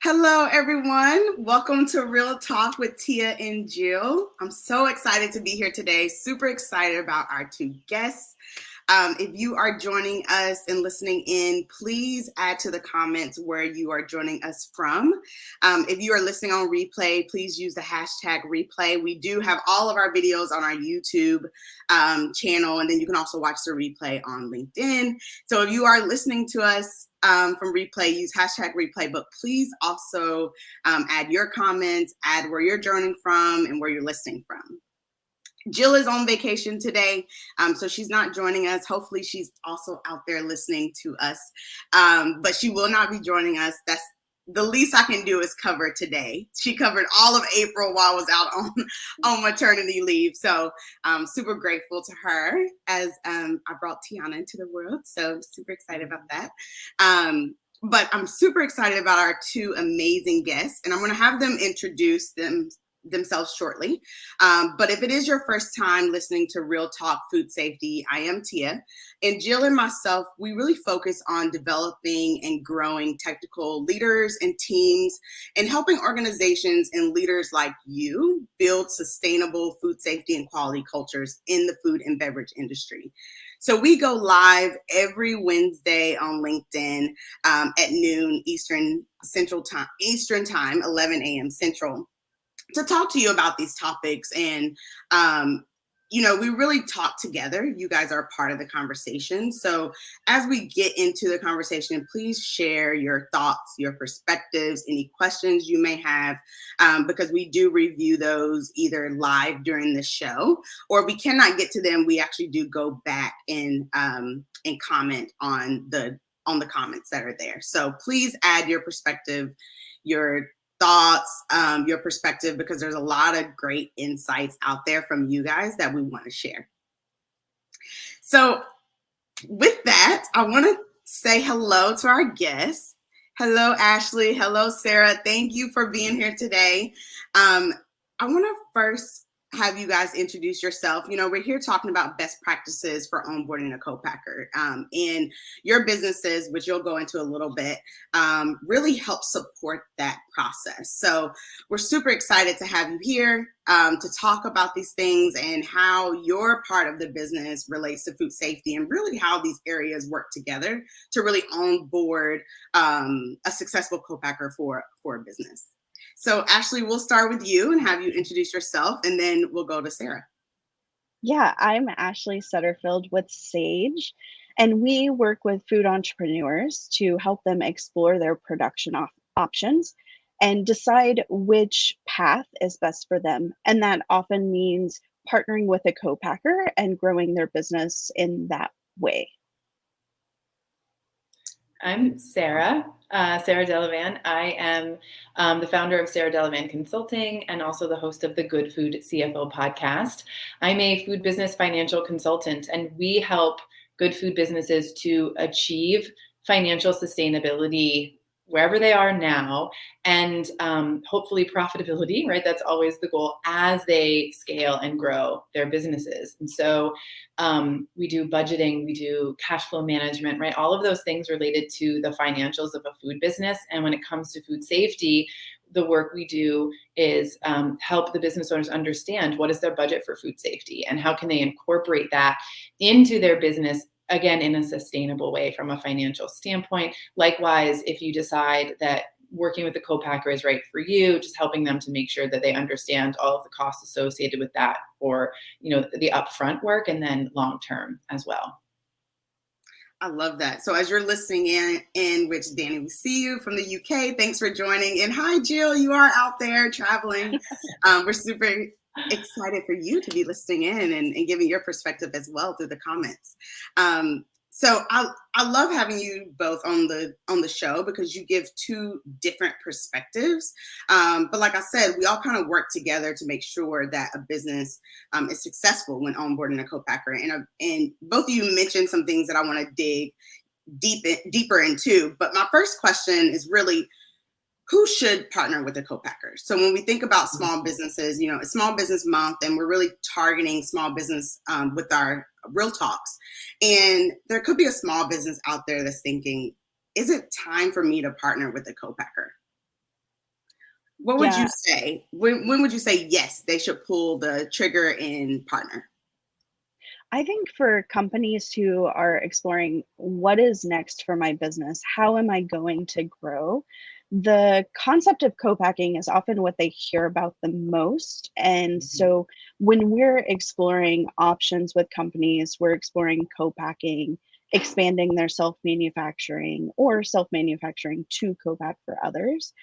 Hello, everyone. Welcome to Real Talk with Tia and Jill. I'm so excited to be here today. Super excited about our two guests. If you are joining us and listening in, please add to the comments where you are joining us from. If you are listening on replay, please use the hashtag replay. We do have all of our videos on our YouTube channel, and then you can also watch the replay on LinkedIn. So if you are listening to us from replay, use hashtag replay, but please also add your comments, add where you're joining from and where you're listening from. Jill is on vacation today, so she's not joining us. Hopefully she's also out there listening to us, but she will not be joining us. That's the least I can do is cover today. She covered all of April while I was out on maternity leave. So I'm super grateful to her as I brought Tiana into the world. So super excited about that. But I'm super excited about our two amazing guests, and I'm going to have them introduce themselves shortly. But if it is your first time listening to Real Talk Food Safety, I am Tia, and Jill and myself, we really focus on developing and growing technical leaders and teams and helping organizations and leaders like you build sustainable food safety and quality cultures in the food and beverage industry. So we go live every Wednesday on LinkedIn at noon Eastern time, 11 a.m. Central, to talk to you about these topics. And, we really talk together. You guys are a part of the conversation. So as we get into the conversation, please share your thoughts, your perspectives, any questions you may have, because we do review those either live during the show, or if we cannot get to them, we actually do go back and comment on the comments that are there. So please add your perspective, your thoughts, your perspective, because there's a lot of great insights out there from you guys that we want to share. So with that, I want to say hello to our guests. Hello, Ashley. Hello, Sarah. Thank you for being here today. I want to first have you guys introduce yourself. We're here talking about best practices for onboarding a co-packer, and your businesses, which you'll go into a little bit, really help support that process. So we're super excited to have you here to talk about these things and how your part of the business relates to food safety and really how these areas work together to really onboard a successful co-packer for a business. So Ashley, we'll start with you and have you introduce yourself, and then we'll go to Sarah. Yeah, I'm Ashley Sutterfield with Sage, and we work with food entrepreneurs to help them explore their production options and decide which path is best for them. And that often means partnering with a co-packer and growing their business in that way. I'm Sarah Delevan. I am the founder of Sarah Delevan Consulting and also the host of the Good Food CFO podcast. I'm a food business financial consultant, and we help good food businesses to achieve financial sustainability wherever they are now, and hopefully profitability, right? That's always the goal as they scale and grow their businesses. And so we do budgeting, we do cash flow management, right? All of those things related to the financials of a food business. And when it comes to food safety, the work we do is help the business owners understand what is their budget for food safety and how can they incorporate that into their business, again, in a sustainable way from a financial standpoint. Likewise, if you decide that working with the co-packer is right for you, just helping them to make sure that they understand all of the costs associated with that for, the upfront work and then long-term as well. I love that. So as you're listening in, which Danny, we see you from the UK. Thanks for joining. And hi, Jill, you are out there traveling. We're super excited for you to be listening in and giving your perspective as well through the comments. So I love having you both on the show because you give two different perspectives. But like I said, we all kind of work together to make sure that a business is successful when onboarding a co-packer. And both of you mentioned some things that I want to dig deeper into. But my first question is really, who should partner with a co-packer? So when we think about small businesses, it's Small Business Month, and we're really targeting small business with our Real Talks. And there could be a small business out there that's thinking, is it time for me to partner with a co-packer? What would you Yeah, say? When would you say yes, they should pull the trigger and partner? I think for companies who are exploring what is next for my business, how am I going to grow? The concept of co-packing is often what they hear about the most. And Mhm. so when we're exploring options with companies, we're exploring co-packing, expanding their self-manufacturing or self-manufacturing to co-pack for others.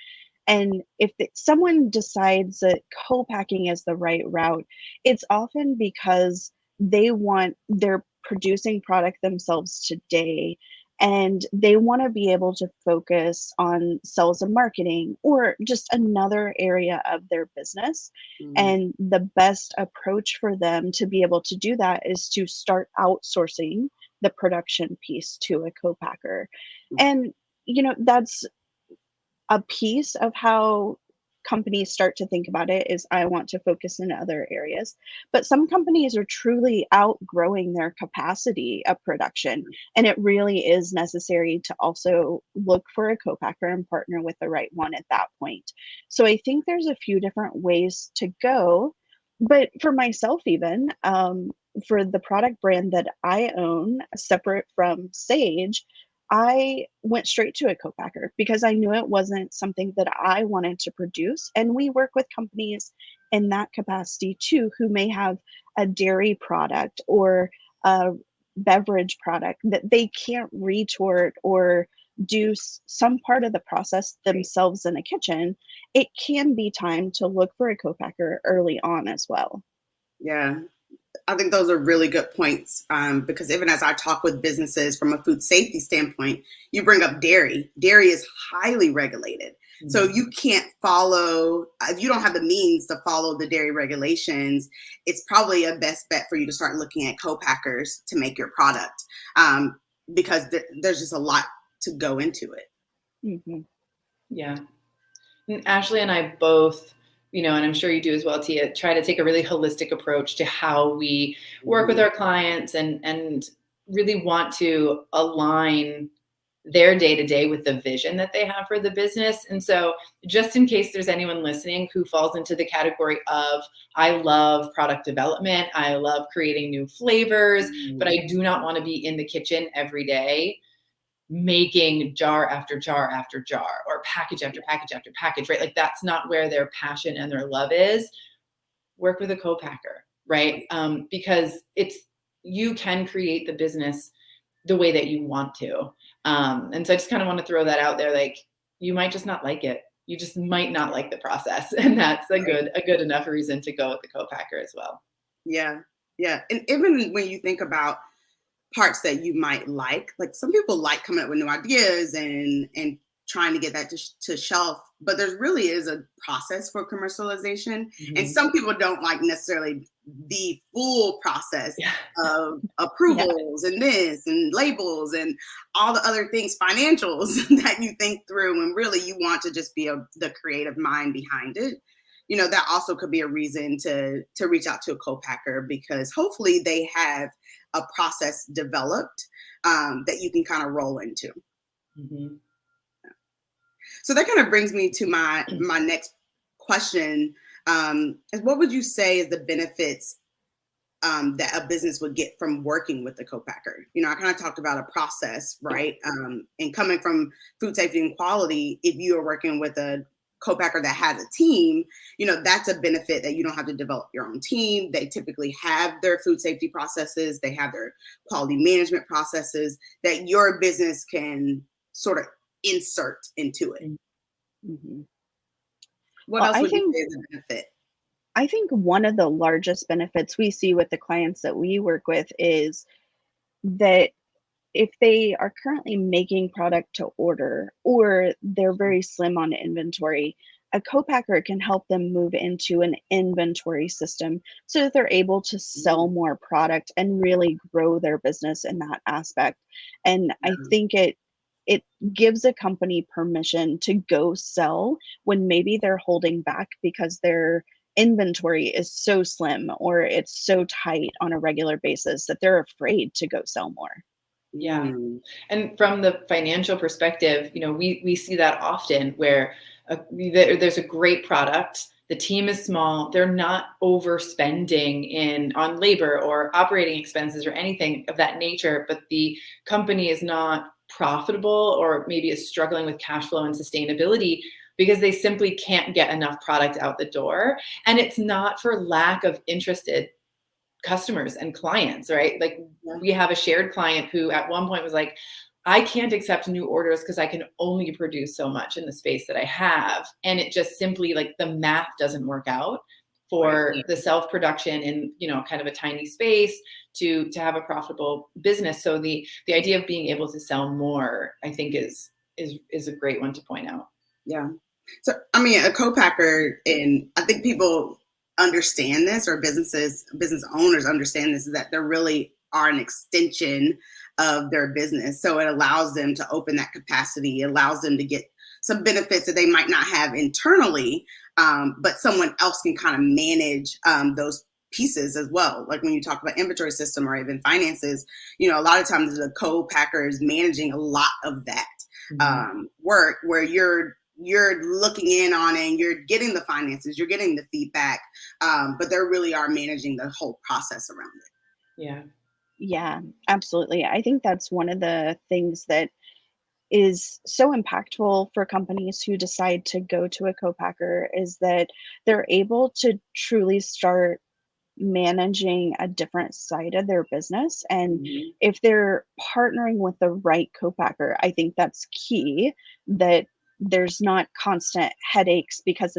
And if someone decides that co-packing is the right route, it's often because they're producing product themselves today and they want to be able to focus on sales and marketing or just another area of their business. Mm, And the best approach for them to be able to do that is to start outsourcing the production piece to a co-packer. mm, And that's a piece of how companies start to think about it is I want to focus in other areas. But some companies are truly outgrowing their capacity of production. And it really is necessary to also look for a co-packer and partner with the right one at that point. So I think there's a few different ways to go. But for myself, even for the product brand that I own, separate from Sage, I went straight to a co-packer because I knew it wasn't something that I wanted to produce. And we work with companies in that capacity too, who may have a dairy product or a beverage product that they can't retort or do some part of the process themselves in a kitchen. It can be time to look for a co-packer early on as well. yeah. I think those are really good points because even as I talk with businesses from a food safety standpoint, you bring up dairy. Dairy is highly regulated. So Mhm. you can't follow, if you don't have the means to follow the dairy regulations, it's probably a best bet for you to start looking at co-packers to make your product um, because there's just a lot to go into it. Mhm. Yeah. And Ashley and I both, and I'm sure you do as well, Tia, try to take a really holistic approach to how we work with Mhm. our clients and really want to align their day to day with the vision that they have for the business. And so, just in case there's anyone listening who falls into the category of, I love product development, I love creating new flavors, but I do not want to be in the kitchen every day making jar after jar after jar or package after package after package, right? Like that's not where their passion and their love is. Work with a co-packer, right? Because you can create the business the way that you want to. And so I just kind of want to throw that out there. Like you might just not like it. You just might not like the process. And that's Right. a good enough reason to go with the co-packer as well. Yeah. Yeah. And even when you think about parts that you might like some people like coming up with new ideas and trying to get that to shelf, but there really is a process for commercialization, and Mhm. some people don't like necessarily the full process Yeah. of Yeah. approvals and this and labels and all the other things, financials that you think through when really you want to just be the creative mind behind it. That also could be a reason to reach out to a co-packer because hopefully they have a process developed that you can kind of roll into. Mhm. So that kind of brings me to my next question. Is what would you say is the benefits that a business would get from working with the co-packer? I kind of talked about a process, right? And coming from food safety and quality, if you are working with a co-packer that has a team, that's a benefit that you don't have to develop your own team. They typically have their food safety processes, they have their quality management processes that your business can sort of insert into it. Mhm. What Well, else would you say is a benefit? I think one of the largest benefits we see with the clients that we work with is that if they are currently making product to order or they're very slim on inventory, a co-packer can help them move into an inventory system so that they're able to sell Mm, more product and really grow their business in that aspect. And I yeah, think it gives a company permission to go sell when maybe they're holding back because their inventory is so slim or it's so tight on a regular basis that they're afraid to go sell more. Yeah. Mm, And from the financial perspective, we see that often where there's a great product, the team is small, they're not overspending on labor or operating expenses or anything of that nature, but the company is not profitable or maybe is struggling with cash flow and sustainability because they simply can't get enough product out the door. And it's not for lack of interested customers and clients, right? Like yeah, we have a shared client who at one point was like, I can't accept new orders because I can only produce so much in the space that I have. And it just simply like the math doesn't work out right. for the self-production in, kind of a tiny space to have a profitable business. So the idea of being able to sell more, I think is a great one to point out. Yeah. So, I mean, a co-packer, and I think people understand this, or business owners understand this, is that they really are an extension of their business. So it allows them to open that capacity, allows them to get some benefits that they might not have internally, but someone else can kind of manage those pieces as well. Like when you talk about inventory system or even finances, a lot of times the co-packer is managing a lot of that work, where you're looking in on it, and you're getting the finances, you're getting the feedback, but they really are managing the whole process around it. Yeah. Yeah, absolutely. I think that's one of the things that is so impactful for companies who decide to go to a co-packer is that they're able to truly start managing a different side of their business. And Mm-hmm. if they're partnering with the right co-packer, I think that's key, that there's not constant headaches because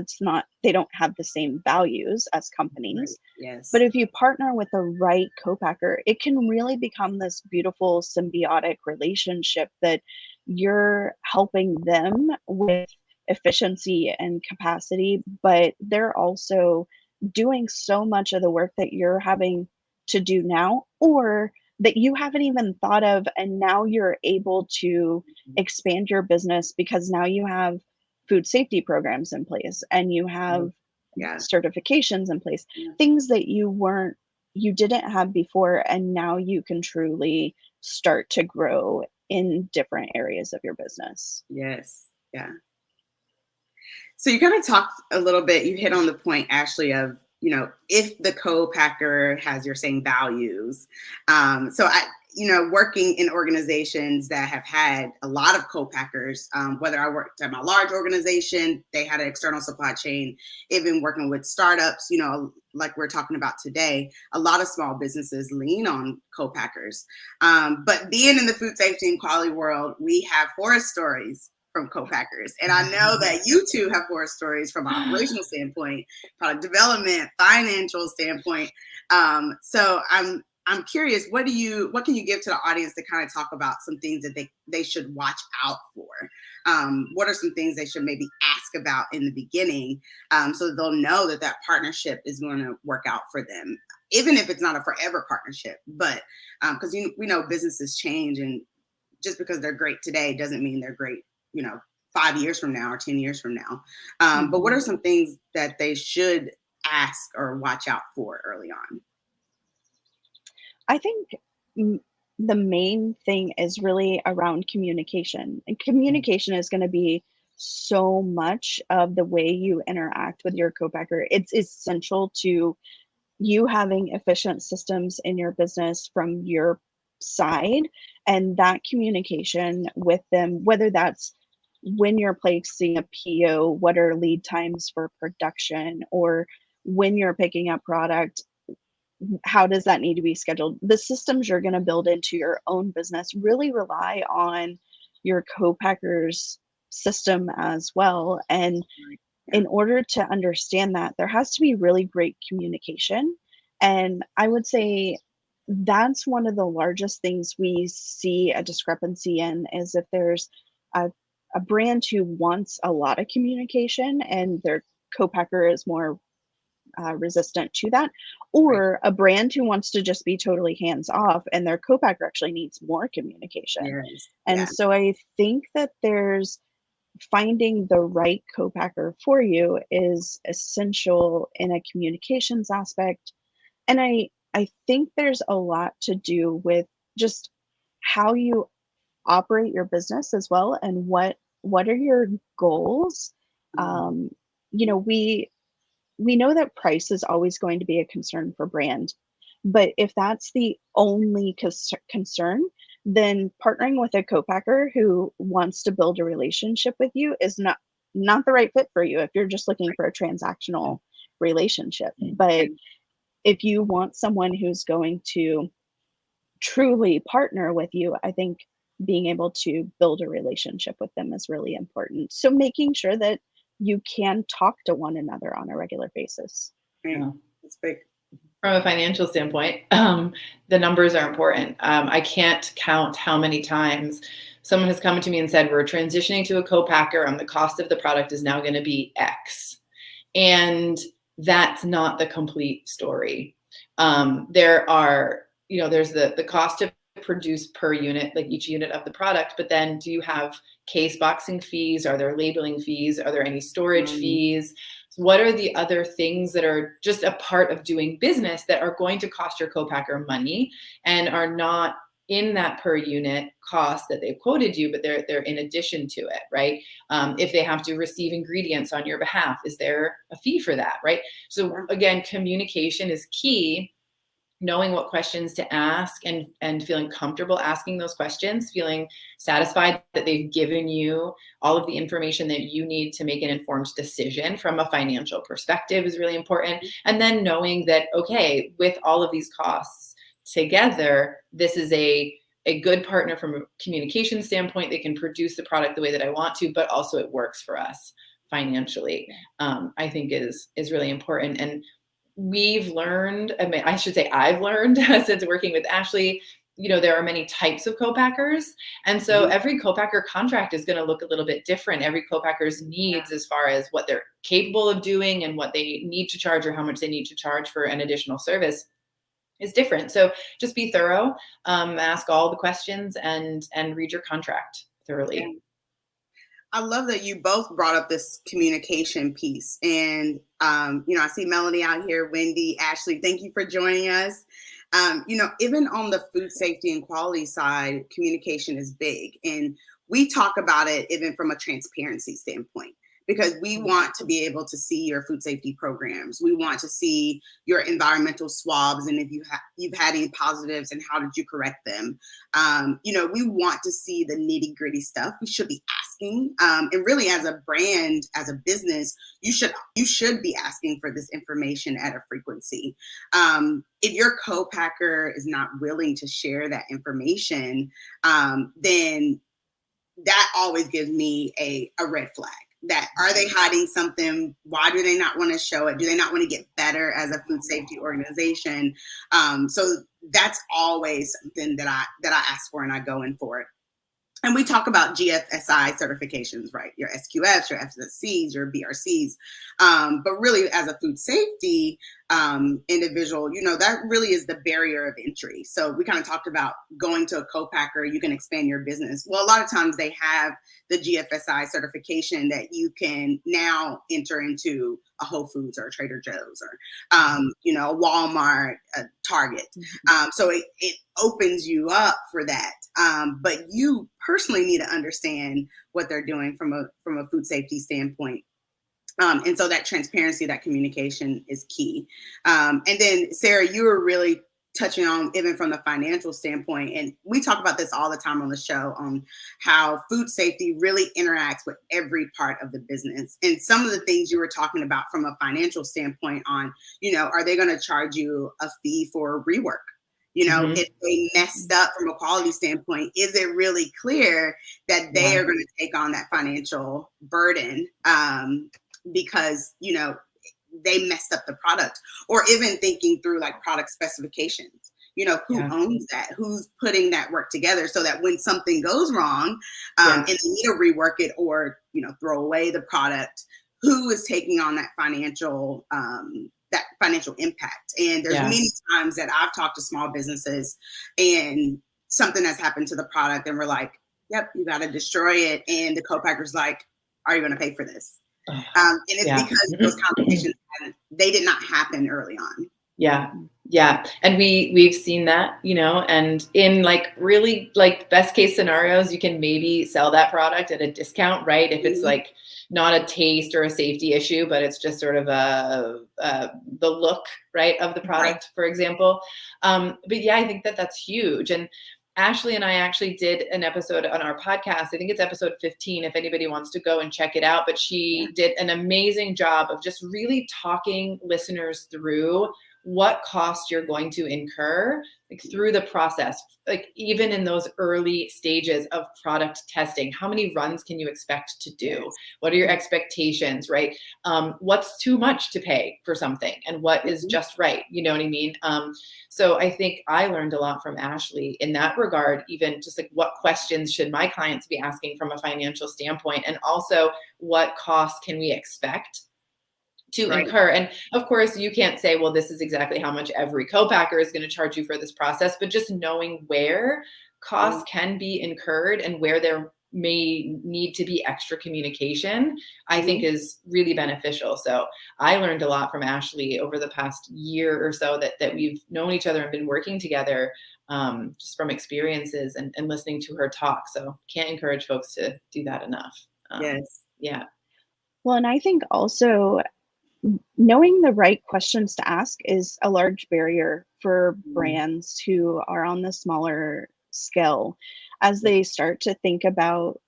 they don't have the same values as Right. companies. But Yes. if you partner with the right co-packer, it can really become this beautiful symbiotic relationship that you're helping them with efficiency and capacity, but they're also doing so much of the work that you're having to do now, or that you haven't even thought of. And now you're able to expand your business because now you have food safety programs in place and you have Yeah. certifications in place, Yeah. things that you didn't have before. And now you can truly start to grow in different areas of your business. Yes. Yeah. So you kind of talked a little bit, you hit on the point, Ashley, of, if the co-packer has your same values. So working in organizations that have had a lot of co-packers, whether I worked at my large organization, they had an external supply chain, even working with startups, like we're talking about today, a lot of small businesses lean on co-packers. But being in the food safety and quality world, we have horror stories from co-packers. And I know that you two have horror stories from an operational standpoint, product development, financial standpoint. So I'm curious, what can you give to the audience to kind of talk about some things that they should watch out for? What are some things they should maybe ask about in the beginning, so that they'll know that partnership is going to work out for them, even if it's not a forever partnership, but because we know businesses change, and just because they're great today doesn't mean they're great, 5 years from now or 10 years from now. But what are Mhm. some things that they should ask or watch out for early on? I think m- the main thing is really around communication. And communication is going to be so much of the way you interact with your co-packer. It's essential to you having efficient systems in your business from your side, and that communication with them, whether that's when you're placing a PO, what are lead times for production, or when you're picking up product, how does that need to be scheduled? The systems you're going to build into your own business really rely on your co-packer's system as well. And Yeah. in order to understand that, there has to be really great communication. And I would say that's one of the largest things we see a discrepancy in, is if there's a, a brand who wants a lot of communication and their co-packer is more resistant to that, Right. or a brand who wants to just be totally hands off and their co-packer actually needs more communication. Yes. And Yeah. so I think that there's finding the right co-packer for you is essential in a communications aspect. And I think there's a lot to do with just how you operate your business as well, and what are your goals. um, we know that price is always going to be a concern for brand, but if that's the only concern, then partnering with a co-packer who wants to build a relationship with you is not the right fit for you if you're just looking for a transactional relationship. But if you want someone who's going to truly partner with you, I think being able to build a relationship with them is really important. So making sure that you can talk to one another on a regular basis. Yeah, that's big. From a financial standpoint, the numbers are important. I can't count how many times someone has come to me and said, we're transitioning to a co-packer and the cost of the product is now going to be X. And that's not the complete story. There's the cost to produce per unit, like each unit of the product, but then do you have case boxing fees? Are there labeling fees? Are there any storage fees? What are the other things that are just a part of doing business that are going to cost your co-packer money and are not in that per unit cost that they've quoted you, but they're in addition to it, right? If they have to receive ingredients on your behalf, is there a fee for that, right? So again, communication is key. Knowing what questions to ask and feeling comfortable asking those questions, feeling satisfied that they've given you all of the information that you need to make an informed decision from a financial perspective is really important. And then knowing that, okay, with all of these costs together, this is a good partner from a communication standpoint. They can produce the product the way that I want to, but also it works for us financially, I think is really important. And we've learned, I've learned since working with Ashley, there are many types of co-packers. And so every co-packer contract is going to look a little bit different. Every co-packer's needs as far as what they're capable of doing and what they need to charge or how much they need to charge for an additional service is different. So just be thorough, ask all the questions and read your contract thoroughly. Yeah. I love that you both brought up this communication piece. And, I see Melanie out here, Wendy, Ashley, thank you for joining us. Even on the food safety and quality side, communication is big. And we talk about it even from a transparency standpoint, because we want to be able to see your food safety programs. We want to see your environmental swabs, and if you've had any positives and how did you correct them. We want to see the nitty gritty stuff. We should be asking, and really as a brand, as a business, you should be asking for this information at a frequency. If your co-packer is not willing to share that information, then that always gives me a red flag. That are they hiding something? Why do they not want to show it? Do they not want to get better as a food safety organization? So that's always something that I ask for and I go in for it. And we talk about GFSI certifications, right? Your SQFs, your FSCs, your BRCs. But really, as a food safety individual, that really is the barrier of entry. So we kind of talked about going to a co-packer, you can expand your business. Well, a lot of times they have the GFSI certification that you can now enter into a Whole Foods or a Trader Joe's or, a Walmart, a Target. So it opens you up for that. But you personally need to understand what they're doing from a food safety standpoint. And so that transparency, that communication is key. And then Sarah, you were really touching on even from the financial standpoint. And we talk about this all the time on the show on how food safety really interacts with every part of the business. And some of the things you were talking about from a financial standpoint on, are they going to charge you a fee for rework? If they messed up from a quality standpoint, is it really clear that they are going to take on that financial burden because, they messed up the product? Or even thinking through like product specifications, who owns that? Who's putting that work together so that when something goes wrong and they need to rework it or, throw away the product, who is taking on that financial impact? And there's many times that I've talked to small businesses and something has happened to the product and we're like, yep, you got to destroy it. And the co-packer's like, are you going to pay for this? And it's because those conversations, they did not happen early on. Yeah. Yeah. And we've seen that, and in like really like best case scenarios, you can maybe sell that product at a discount, right? If it's Mhm. like not a taste or a safety issue, but it's just sort of the look, right, of the Right. product, for example. But yeah, I think that that's huge. And Ashley and I actually did an episode on our podcast. I think it's episode 15 if anybody wants to go and check it out. But she did an amazing job of just really talking listeners through what cost you're going to incur like through the process, like even in those early stages of product testing. How many runs can you expect to do? Yes. What are your expectations, right? What's too much to pay for something and what is just right? You know what I mean? So I think I learned a lot from Ashley in that regard, even just like what questions should my clients be asking from a financial standpoint, and also what costs can we expect to Right. incur. And of course, you can't say, well, this is exactly how much every co-packer is going to charge you for this process, but just knowing where costs can be incurred and where there may need to be extra communication, I think is really beneficial. So I learned a lot from Ashley over the past year or so that we've known each other and been working together, just from experiences and listening to her talk. So can't encourage folks to do that enough. Yes. Yeah. Well, and I think also knowing the right questions to ask is a large barrier for brands who are on the smaller scale. As they start to think about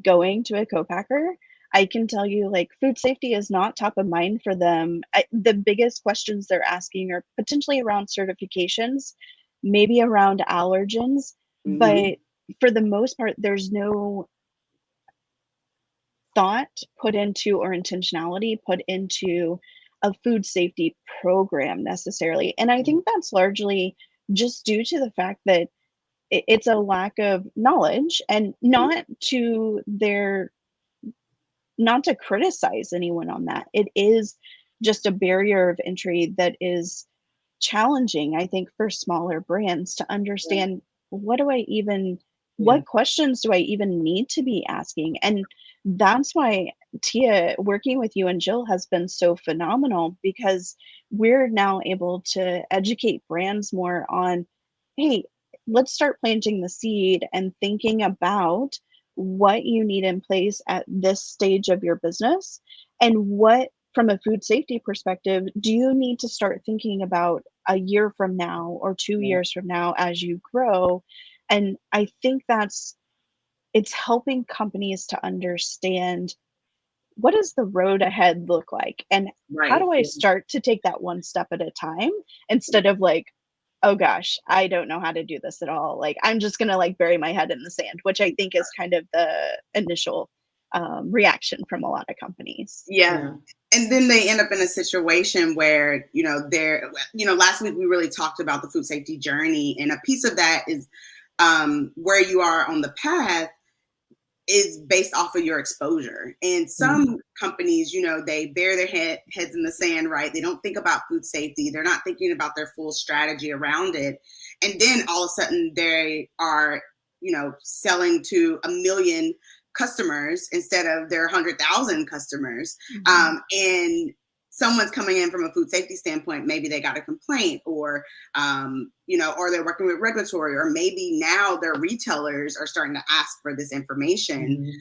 going to a co-packer, I can tell you like food safety is not top of mind for them. The biggest questions they're asking are potentially around certifications, maybe around allergens, but for the most part, there's no thought put into or intentionality put into a food safety program necessarily. And I think that's largely just due to the fact that it's a lack of knowledge, and not to criticize anyone on that. It is just a barrier of entry that is challenging, I think, for smaller brands to understand what questions do I even need to be asking? And that's why Tia, working with you and Jill, has been so phenomenal, because we're now able to educate brands more on, hey, let's start planting the seed and thinking about what you need in place at this stage of your business, and what, from a food safety perspective, do you need to start thinking about a year from now or 2 years from now as you grow. And I think it's helping companies to understand, what does the road ahead look like, and how Right. do I start to take that one step at a time, instead of like, oh gosh, I don't know how to do this at all, like I'm just gonna like bury my head in the sand, which I think is kind of the initial reaction from a lot of companies. Yeah. And then they end up in a situation where, last week we really talked about the food safety journey. And a piece of that is where you are on the path is based off of your exposure. And some companies, they bury their heads in the sand, right? They don't think about food safety. They're not thinking about their full strategy around it. And then all of a sudden they are, selling to 1 million customers instead of their 100,000 customers. And someone's coming in from a food safety standpoint, maybe they got a complaint, or or they're working with regulatory, or maybe now their retailers are starting to ask for this information,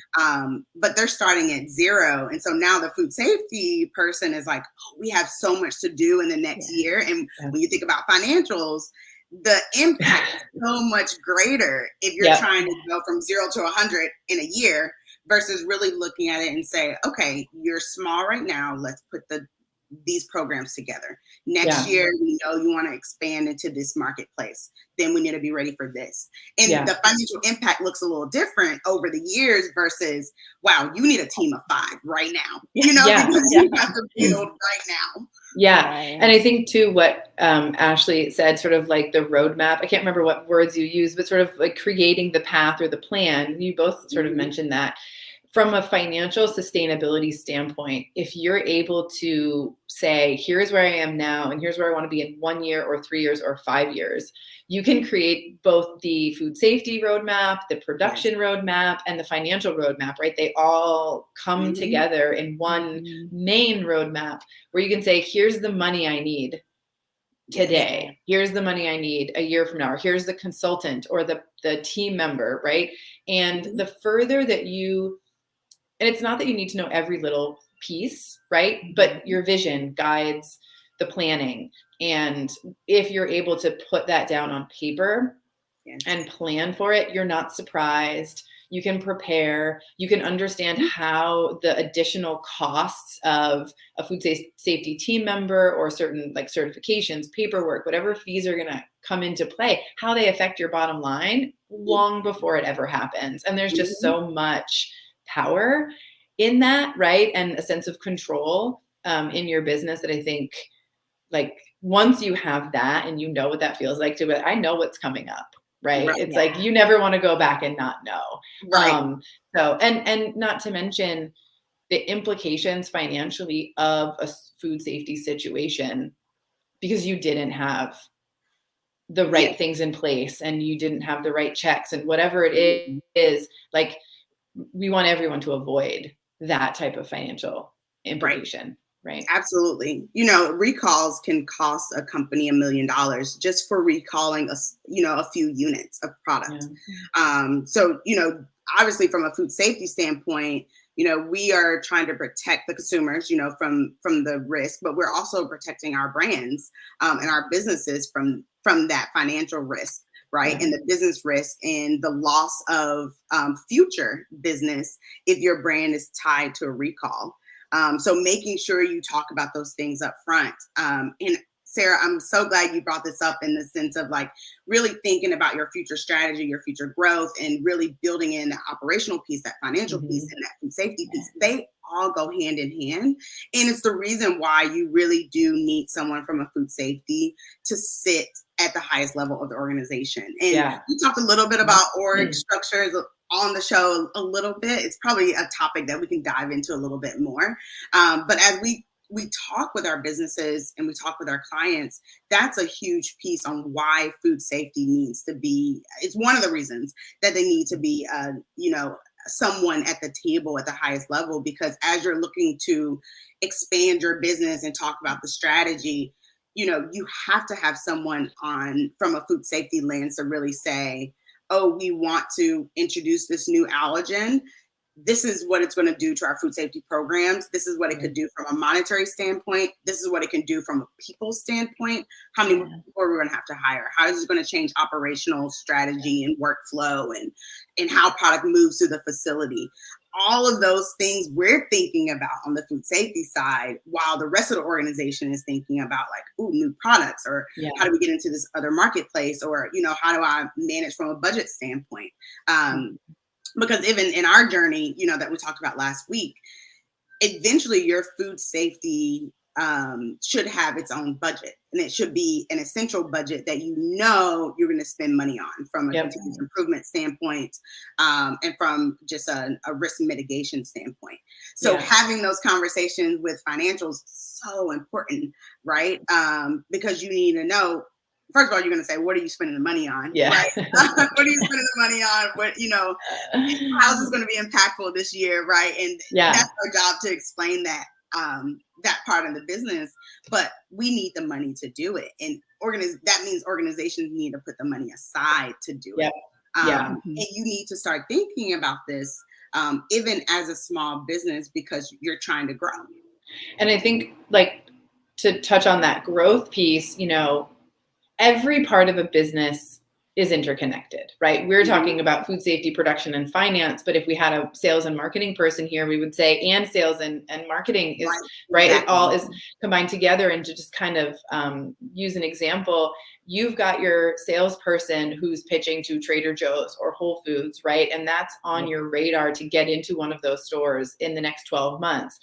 but they're starting at zero. And so now the food safety person is like, oh, we have so much to do in the next year. And when you think about financials, the impact is so much greater if you're trying to go from 0 to 100 in a year, versus really looking at it and say, okay, you're small right now. Let's put these programs together. Next year, we know you want to expand into this marketplace. Then we need to be ready for this. And the financial impact looks a little different over the years versus, wow, you need a team of 5 right now. Because you have to build right now. Yeah. And I think too, what Ashley said, sort of like the roadmap, I can't remember what words you used, but sort of like creating the path or the plan. You both sort of mentioned that. From a financial sustainability standpoint, if you're able to say, here's where I am now, and here's where I want to be in 1 year or 3 years or 5 years, you can create both the food safety roadmap, the production roadmap, and the financial roadmap, right? They all come together in one main roadmap where you can say, here's the money I need today. Here's the money I need a year from now, or here's the consultant or the team member, right? And the further that and it's not that you need to know every little piece, right? But your vision guides the planning. And if you're able to put that down on paper and plan for it, you're not surprised. You can prepare, you can understand how the additional costs of a food safety team member or certain like certifications, paperwork, whatever fees are going to come into play, how they affect your bottom line long before it ever happens. And there's just so much power in that, right? And a sense of control in your business that I think, like, once you have that and you know what that feels like to it, I know what's coming up. Right. It's like, you never want to go back and not know. Right. So, and not to mention the implications financially of a food safety situation, because you didn't have the right things in place and you didn't have the right checks and whatever it is, like, we want everyone to avoid that type of financial implication. Right. Absolutely. Recalls can cost a company $1 million just for recalling a few units of product. So, obviously from a food safety standpoint, we are trying to protect the consumers, from the risk, but we're also protecting our brands and our businesses from that financial risk, right? And the business risk and the loss of future business if your brand is tied to a recall. So making sure you talk about those things up front. And Sarah, I'm so glad you brought this up in the sense of like really thinking about your future strategy, your future growth, and really building in the operational piece, that financial piece, and that food safety piece. They all go hand in hand. And it's the reason why you really do need someone from a food safety to sit at the highest level of the organization. And we talked a little bit about org structures on the show a little bit. It's probably a topic that we can dive into a little bit more. But as we talk with our businesses and we talk with our clients, that's a huge piece on why food safety needs to be. It's one of the reasons that they need to be, someone at the table at the highest level, because as you're looking to expand your business and talk about the strategy, you have to have someone on from a food safety lens to really say, oh, we want to introduce this new allergen. This is what it's going to do to our food safety programs. This is what it could do from a monetary standpoint. This is what it can do from a people standpoint. How many people are we going to have to hire? How is it going to change operational strategy and workflow and how product moves through the facility? All of those things we're thinking about on the food safety side, while the rest of the organization is thinking about like, ooh, new products, or how do we get into this other marketplace, or, how do I manage from a budget standpoint? Because even in our journey, that we talked about last week, eventually your food safety should have its own budget, and it should be an essential budget that you're going to spend money on from a continuous improvement standpoint and from just a risk mitigation standpoint. So having those conversations with financials is so important, right? Because you need to know, first of all, you're going to say, what are you spending the money on? Right? What are you spending the money on? How's this going to be impactful this year? Right. And that's our job to explain that part of the business, but we need the money to do it. And that means organizations need to put the money aside to do it. And you need to start thinking about this even as a small business, because you're trying to grow. And I think, like, to touch on that growth piece, every part of a business is interconnected, right? We're talking about food safety, production, and finance, but if we had a sales and marketing person here, we would say, and sales and marketing is, right? Exactly. It all is combined together. And to just kind of use an example, you've got your salesperson who's pitching to Trader Joe's or Whole Foods, right? And that's on your radar to get into one of those stores in the next 12 months.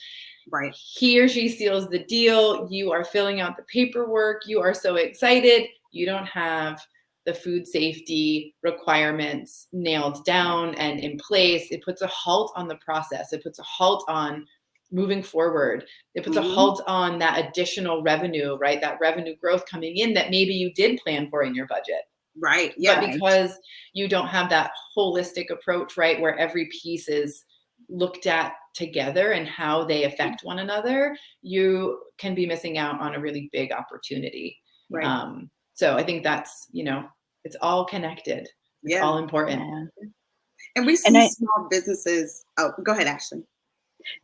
Right. He or she seals the deal. You are filling out the paperwork. You are so excited. You don't have the food safety requirements nailed down and in place. It puts a halt on the process. It puts a halt on moving forward. It puts a halt on that additional revenue, right? That revenue growth coming in that maybe you did plan for in your budget. Right. Yeah. But because you don't have that holistic approach, right, where every piece is looked at together and how they affect one another, you can be missing out on a really big opportunity. Right. So I think that's, it's all connected. It's Yeah. all important. Yeah. And we And see small businesses. Oh, go ahead, Ashley.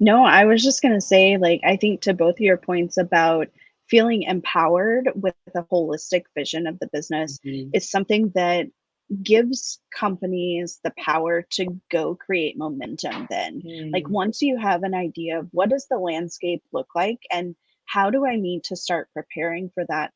No, I was just going to say, like, I think to both of your points about feeling empowered with a holistic vision of the business Mhm. is something that gives companies the power to go create momentum then. Like, once you have an idea of what does the landscape look like and how do I need to start preparing for that,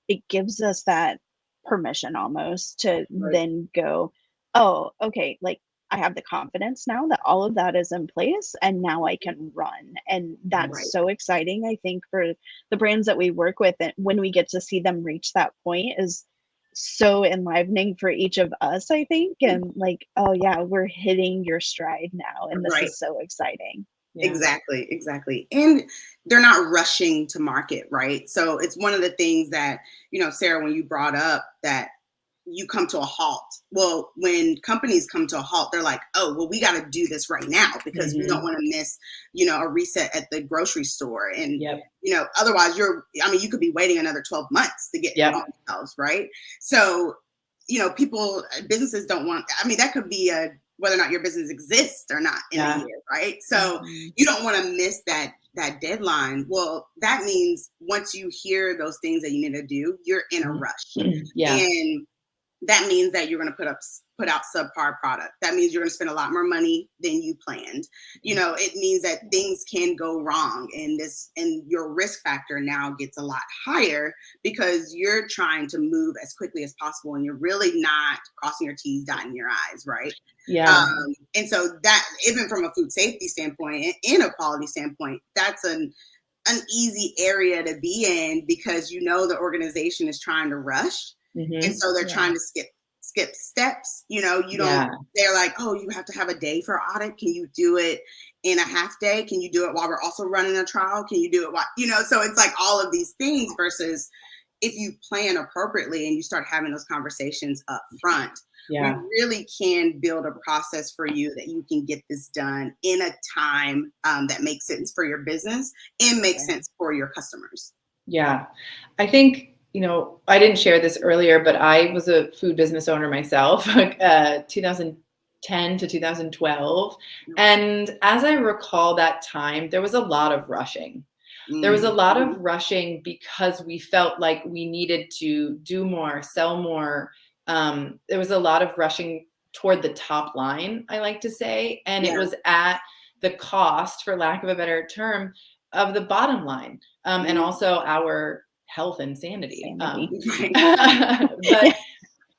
it gives us that permission almost to Right. then go, oh, okay, like I have the confidence now that all of that is in place and now I can run. And Right. that's so exciting, I think, for the brands that we work with. And when we get to see them reach that point is so enlivening for each of us, I think. And like, oh yeah, we're hitting your stride now. And this Right. is so exciting. Yeah. Exactly. And they're not rushing to market, right? So it's one of the things that, Sarah, when you brought up that you come to a halt. Well, when companies come to a halt, they're like, oh, well, we got to do this right now because we don't want to miss, a reset at the grocery store. And, Yep. Otherwise you could be waiting another 12 months to get Yep. on themselves, right? So, businesses don't want, that could be whether or not your business exists or not in a year, right? So you don't want to miss that deadline. Well, that means once you hear those things that you need to do, you're in a rush. Yeah. And that means that you're going to put out subpar product. That means you're going to spend a lot more money than you planned. It means that things can go wrong, and your risk factor now gets a lot higher because you're trying to move as quickly as possible, and you're really not crossing your T's, dotting your I's, right? Yeah. And so that, even from a food safety standpoint and a quality standpoint, that's an easy area to be in because the organization is trying to rush. And so they're trying to skip steps. They're like, oh, you have to have a day for audit. Can you do it in a half day? Can you do it while we're also running a trial? Can you do it while, so it's like all of these things versus if you plan appropriately and you start having those conversations up front, we really can build a process for you that you can get this done in a time that makes sense for your business and makes sense for your customers. Yeah. I think, I didn't share this earlier, but I was a food business owner myself, 2010 to 2012. And as I recall that time, there was a lot of rushing. There was a lot of rushing because we felt like we needed to do more, sell more. There was a lot of rushing toward the top line, I like to say. And it was at the cost, for lack of a better term, of the bottom line, and also our health and sanity. But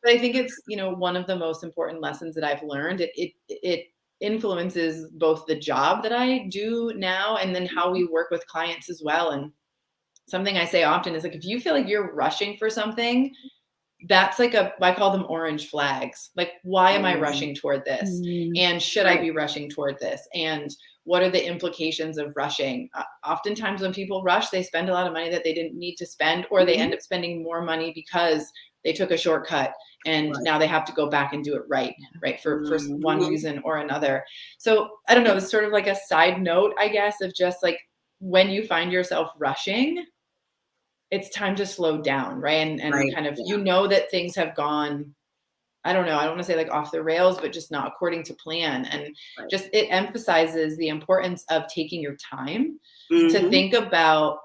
I think it's, one of the most important lessons that I've learned. It influences both the job that I do now and then how we work with clients as well. And something I say often is like, if you feel like you're rushing for something, that's like I call them orange flags. Like, why am I rushing toward this? And should I be rushing toward this? And what are the implications of rushing? Oftentimes when people rush, they spend a lot of money that they didn't need to spend, or they end up spending more money because they took a shortcut and now they have to go back and do it right for one reason or another. So I don't know, it's sort of like a side note, I guess, of just like when you find yourself rushing, it's time to slow down, right? And kind of, that things have gone, I don't know, I don't want to say like off the rails, but just not according to plan. And just, it emphasizes the importance of taking your time to think about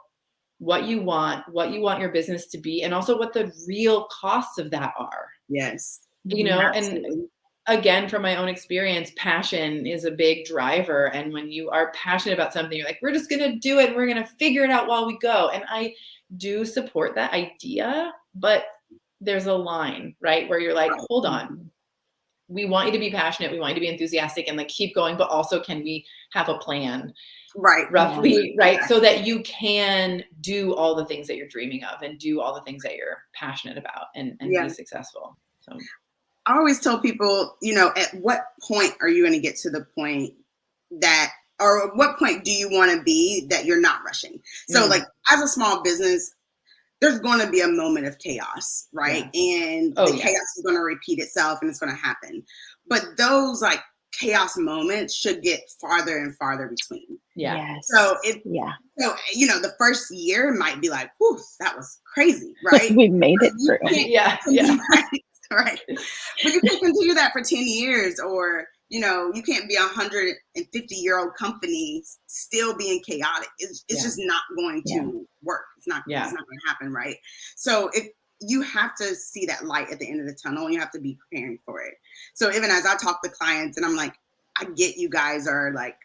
what you want your business to be, and also what the real costs of that are. Yes. And again, from my own experience, passion is a big driver. And when you are passionate about something, you're like, we're just going to do it. And we're going to figure it out while we go. And I do support that idea, but there's a line, right, where you're like, hold on, we want you to be passionate, we want you to be enthusiastic and like keep going, but also can we have a plan, roughly, right, so that you can do all the things that you're dreaming of and do all the things that you're passionate about and be successful. So I always tell people, at what point are you going to get to the point that, or at what point do you want to be that you're not rushing? So like as a small business, there's going to be a moment of chaos, right? And the chaos is going to repeat itself and it's going to happen. But those like chaos moments should get farther and farther between. Yeah. Yes. So the first year might be like, whew, that was crazy, right? We made it You through. can't Yeah. right. But you can't continue that for 10 years, or, you can't be 150-year-old company still being chaotic. It's just not going to work. It's not going to happen, right? So you have to see that light at the end of the tunnel, and you have to be preparing for it. So even as I talk to clients and I'm like, I get you guys are like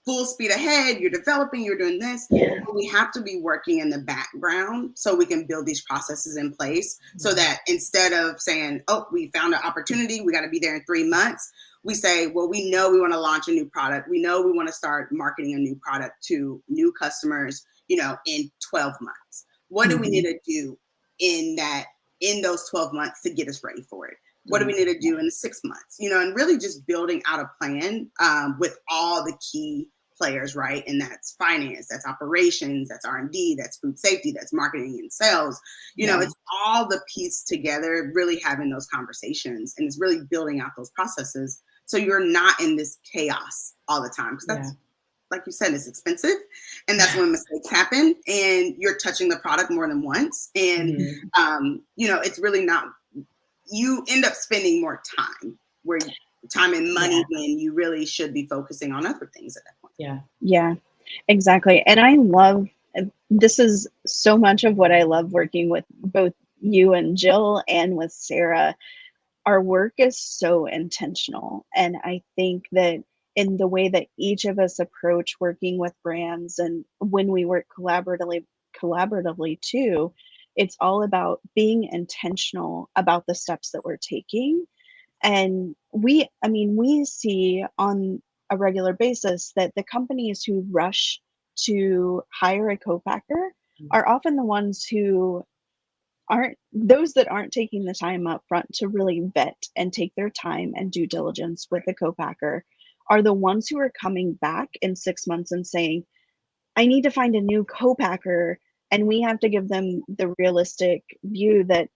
full speed ahead, you're developing, you're doing this. Yeah. But we have to be working in the background so we can build these processes in place, so that instead of saying, oh, we found an opportunity, we got to be there in 3 months, we say, well, we know we want to launch a new product. We know we want to start marketing a new product to new customers, in 12 months. What do we need to do in those 12 months to get us ready for it? What do we need to do in 6 months? And really just building out a plan with all the key players, right? And that's finance, that's operations, that's R&D, that's food safety, that's marketing and sales. It's all the piece together, really having those conversations, and it's really building out those processes so you're not in this chaos all the time. Because that's, like you said, it's expensive, and that's when mistakes happen, and you're touching the product more than once. And, it's really not, you end up spending more time time and money when you really should be focusing on other things at that point. Yeah, exactly. And this is so much of what I love working with both you and Jill and with Sarah. Our work is so intentional. And I think that in the way that each of us approach working with brands, and when we work collaboratively too, it's all about being intentional about the steps that we're taking. And we see on a regular basis that the companies who rush to hire a co-packer are often the ones who aren't taking the time up front to really vet and take their time and due diligence with the co-packer, are the ones who are coming back in 6 months and saying, I need to find a new co-packer. And we have to give them the realistic view that,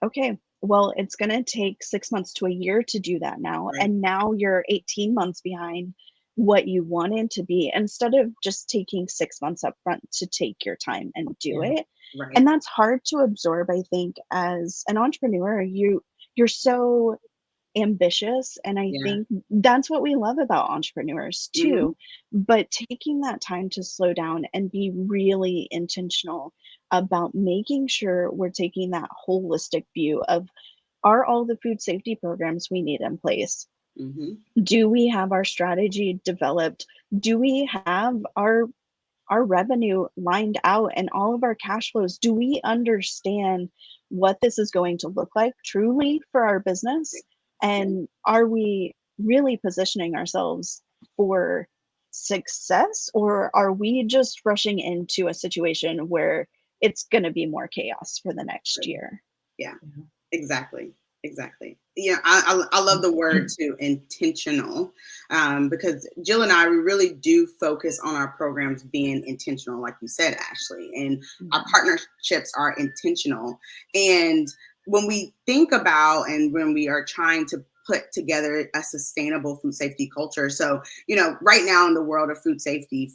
okay, well, it's going to take 6 months to a year to do that now. Right. And now you're 18 months behind what you wanted to be, instead of just taking 6 months up front to take your time and do it. Right. And that's hard to absorb, I think, as an entrepreneur. You're so ambitious, and I think that's what we love about entrepreneurs too. But taking that time to slow down and be really intentional about making sure we're taking that holistic view of, are all the food safety programs we need in place? Do we have our strategy developed? Do we have our revenue lined out and all of our cash flows? Do we understand what this is going to look like truly for our business? And are we really positioning ourselves for success, or are we just rushing into a situation where it's going to be more chaos for the next year? Yeah, exactly. I love the word too, intentional, because Jill and I, we really do focus on our programs being intentional, like you said, Ashley, and our partnerships are intentional. And when we think about, and when we are trying to put together a sustainable food safety culture. So, right now in the world of food safety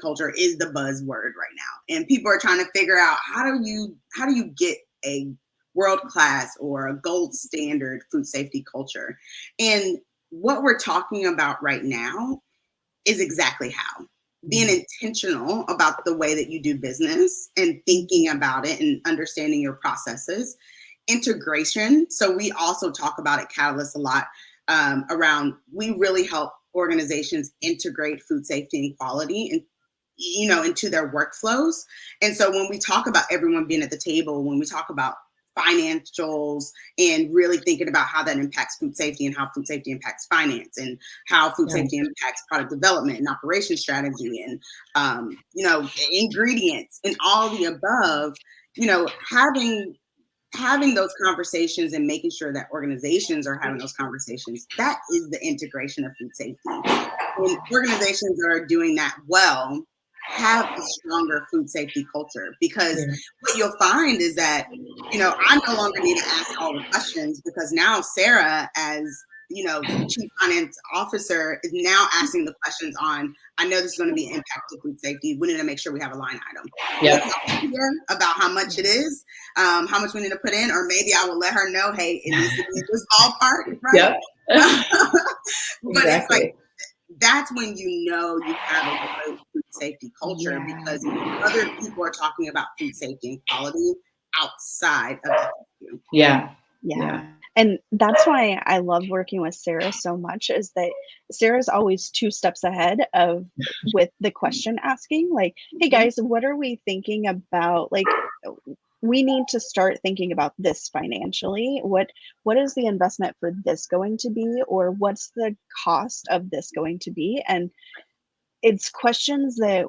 culture is the buzzword right now. And people are trying to figure out, how do you get a world-class or a gold standard food safety culture? And what we're talking about right now is exactly how. Being intentional about the way that you do business and thinking about it and understanding your processes. Integration. So we also talk about at Catalyst a lot around, we really help organizations integrate food safety and quality and into their workflows. And so when we talk about everyone being at the table, when we talk about financials and really thinking about how that impacts food safety and how food safety impacts finance and how food safety impacts product development and operation strategy and, ingredients and all the above, having those conversations and making sure that organizations are having those conversations, that is the integration of food safety. And organizations that are doing that well have a stronger food safety culture, because what you'll find is that, I no longer need to ask all the questions, because now Sarah, as chief finance officer is now asking the questions on, I know this is going to be an impact to food safety. We need to make sure we have a line item. Yep. About how much it is, how much we need to put in, or maybe I will let her know, hey, it needs to be in this ballpark, right? Yep. But Exactly. it's like, that's when you have a great food safety culture, because other people are talking about food safety and quality outside of FSU. Yeah. And that's why I love working with Sarah so much, is that Sarah's always 2 steps ahead with the question asking, like, hey guys, what are we thinking about? Like, we need to start thinking about this financially. What is the investment for this going to be, or what's the cost of this going to be? And it's questions that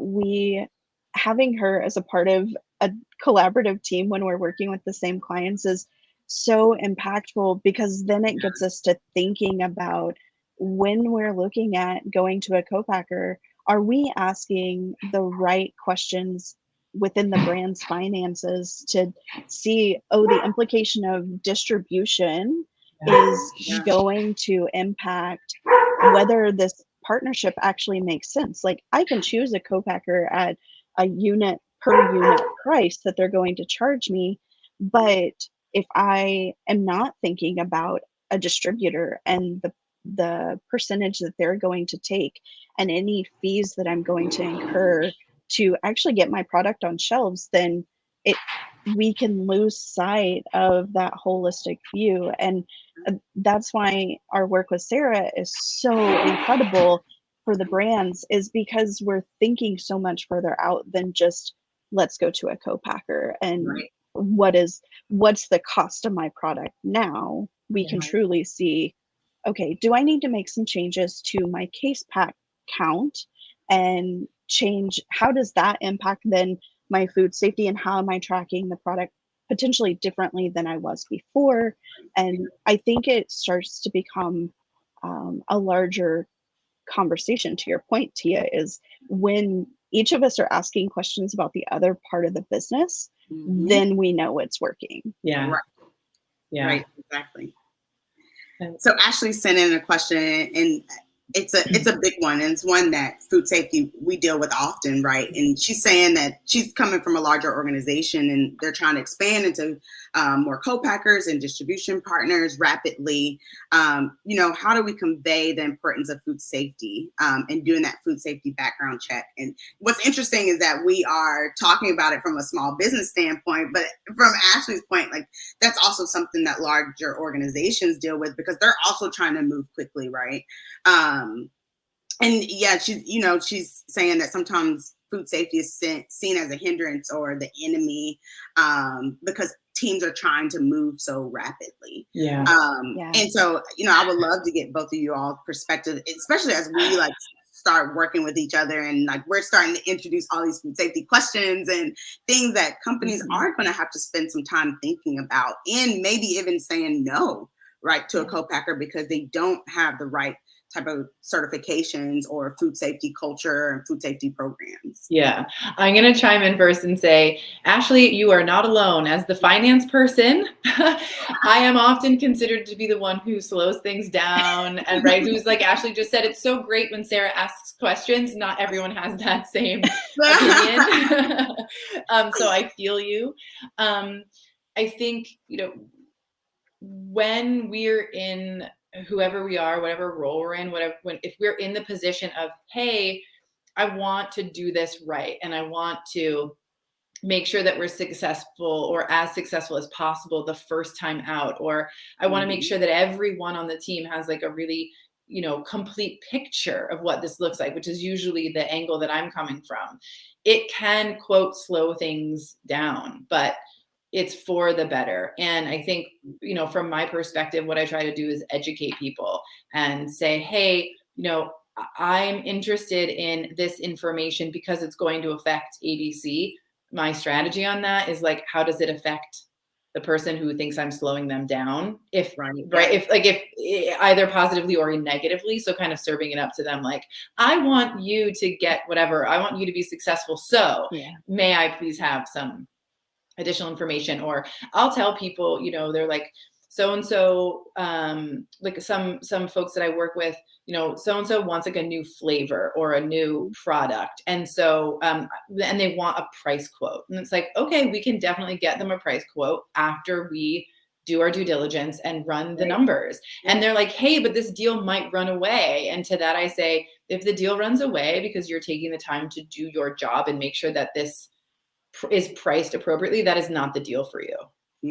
having her as a part of a collaborative team when we're working with the same clients is so impactful, because then it gets us to thinking about, when we're looking at going to a co-packer, are we asking the right questions within the brand's finances to see, the implication of distribution is going to impact whether this partnership actually makes sense. Like, I can choose a co-packer at a unit per unit price that they're going to charge me, but if I am not thinking about a distributor and the percentage that they're going to take, and any fees that I'm going to incur to actually get my product on shelves, then we can lose sight of that holistic view. And that's why our work with Sarah is so incredible for the brands, is because we're thinking so much further out than just, let's go to a co-packer and what's the cost of my product now. We can truly see, okay, do I need to make some changes to my case pack count and change, how does that impact then my food safety, and how am I tracking the product potentially differently than I was before? And I think it starts to become a larger conversation. To your point, Tia, is when each of us are asking questions about the other part of the business, then we know it's working. Right, exactly. So Ashley sent in a question, and it's a big one, and it's one that food safety we deal with often, right? And she's saying that she's coming from a larger organization, and they're trying to expand into more co-packers and distribution partners rapidly. How do we convey the importance of food safety and doing that food safety background check? And what's interesting is that we are talking about it from a small business standpoint, but from Ashley's point, like, that's also something that larger organizations deal with, because they're also trying to move quickly, right? And yeah, she's saying that sometimes food safety is seen as a hindrance or the enemy, because teams are trying to move so rapidly. And so, I would love to get both of you all perspective, especially as we start working with each other, and we're starting to introduce all these food safety questions and things that companies are going to have to spend some time thinking about, and maybe even saying no, right, to a co-packer because they don't have the right type of certifications or food safety culture and food safety programs. Yeah, I'm going to chime in first and say, Ashley, you are not alone. As the finance person, I am often considered to be the one who slows things down, and who's, like Ashley just said, it's so great when Sarah asks questions. Not everyone has that same opinion. So I feel you. I think, when we're in, whoever we are, whatever role we're in, if we're in the position of, hey, I want to do this right, and I want to make sure that we're successful, or as successful as possible the first time out, or I want to make sure that everyone on the team has a really, complete picture of what this looks like, which is usually the angle that I'm coming from. It can, quote, slow things down, but it's for the better. And I think, from my perspective, what I try to do is educate people and say, hey, I'm interested in this information because it's going to affect ABC. My strategy on that is how does it affect the person who thinks I'm slowing them down? If either positively or negatively. So kind of serving it up to them, I want you to get whatever, I want you to be successful. So may I please have some additional information? Or I'll tell people, they're so-and-so, like some folks that I work with, you know, so-and-so wants like a new flavor or a new product. And so, and they want a price quote. And it's like, okay, we can definitely get them a price quote after we do our due diligence and run the numbers. And they're like, hey, but this deal might run away. And to that I say, if the deal runs away because you're taking the time to do your job and make sure that this is priced appropriately, that is not the deal for you.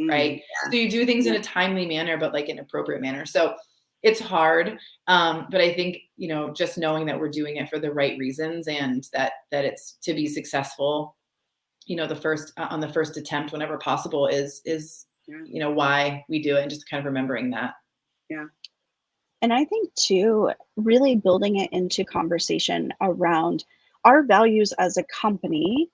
Right. So you do things in a timely manner, but like an appropriate manner. So it's hard. But I think, you know, just knowing that we're doing it for the right reasons and that it's to be successful, you know, on the first attempt, whenever possible is, you know, why we do it, and just kind of remembering that. Yeah. And I think too, really building it into conversation around our values as a company